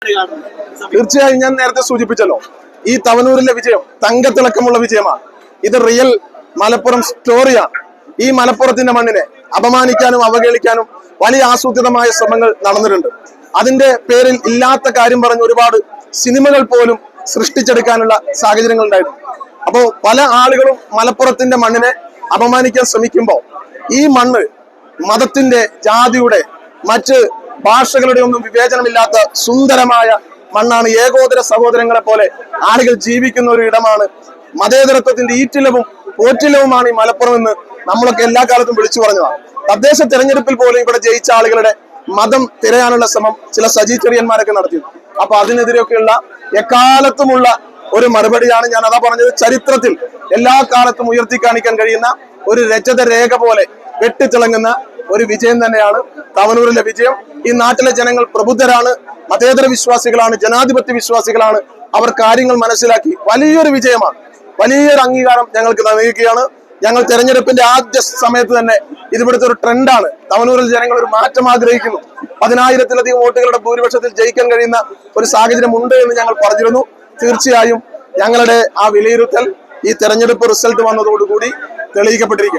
തീർച്ചയായും ഞാൻ നേരത്തെ സൂചിപ്പിച്ചല്ലോ, ഈ തവനൂരിലെ വിജയം തങ്കത്തിളക്കമുള്ള വിജയമാണ്. ഇത് റിയൽ മലപ്പുറം സ്റ്റോറിയാണ്. ഈ മലപ്പുറത്തിന്റെ മണ്ണിനെ അപമാനിക്കാനും അവഹേളിക്കാനും വലിയ ആസൂത്രിതമായ ശ്രമങ്ങൾ നടന്നിട്ടുണ്ട്. അതിന്റെ പേരിൽ ഇല്ലാത്ത കാര്യം പറഞ്ഞ് ഒരുപാട് സിനിമകൾ പോലും സൃഷ്ടിച്ചെടുക്കാനുള്ള സാഹചര്യങ്ങൾ ഉണ്ടായിരുന്നു. അപ്പോൾ പല ആളുകളും മലപ്പുറത്തിന്റെ മണ്ണിനെ അപമാനിക്കാൻ ശ്രമിക്കുമ്പോൾ ഈ മണ്ണ് മതത്തിന്റെ, ജാതിയുടെ, മറ്റ് ഭാഷകളുടെ ഒന്നും വിവേചനമില്ലാത്ത സുന്ദരമായ മണ്ണാണ്. ഏകോദര സഹോദരങ്ങളെ പോലെ ആളുകൾ ജീവിക്കുന്ന ഒരു ഇടമാണ്. മതേതരത്വത്തിന്റെ ഈറ്റിലവും പോറ്റിലവുമാണ് ഈ മലപ്പുറം എന്ന് നമ്മളൊക്കെ എല്ലാ കാലത്തും വിളിച്ചു പറഞ്ഞതാണ്. തദ്ദേശ തെരഞ്ഞെടുപ്പിൽ പോലും ഇവിടെ ജയിച്ച ആളുകളുടെ മതം തിരയാനുള്ള ശ്രമം ചില സജി ചെറിയന്മാരൊക്കെ നടത്തി. അപ്പൊ അതിനെതിരെയൊക്കെയുള്ള എക്കാലത്തുമുള്ള ഒരു മറുപടിയാണ് ഞാൻ അതാ പറഞ്ഞത്. ചരിത്രത്തിൽ എല്ലാ കാലത്തും ഉയർത്തി കാണിക്കാൻ കഴിയുന്ന ഒരു രജത രേഖ പോലെ വെട്ടിത്തിളങ്ങുന്ന ഒരു വിജയം തന്നെയാണ് തവനൂരിലെ വിജയം. ഈ നാട്ടിലെ ജനങ്ങൾ പ്രബുദ്ധരാണ്, മതേതര വിശ്വാസികളാണ്, ജനാധിപത്യ വിശ്വാസികളാണ്. അവർ കാര്യങ്ങൾ മനസ്സിലാക്കി വലിയൊരു വിജയമാണ്, വലിയൊരു അംഗീകാരം ഞങ്ങൾക്ക് നൽകുകയാണ്. ഞങ്ങൾ തെരഞ്ഞെടുപ്പിന്റെ ആദ്യ സമയത്ത് തന്നെ ഇതിവിടുത്തെ ഒരു ട്രെൻഡാണ്. തവനൂരിൽ ജനങ്ങൾ ഒരു മാറ്റം ആഗ്രഹിക്കുന്നു. 10,000-ലധികം വോട്ടുകളുടെ ഭൂരിപക്ഷത്തിൽ ജയിക്കാൻ കഴിയുന്ന ഒരു സാഹചര്യം ഉണ്ട് എന്ന് ഞങ്ങൾ പറഞ്ഞിരുന്നു. തീർച്ചയായും ഞങ്ങളുടെ ആ വിലയിരുത്തൽ ഈ തെരഞ്ഞെടുപ്പ് റിസൾട്ട് വന്നതോടുകൂടി തെളിയിക്കപ്പെട്ടിരിക്കും.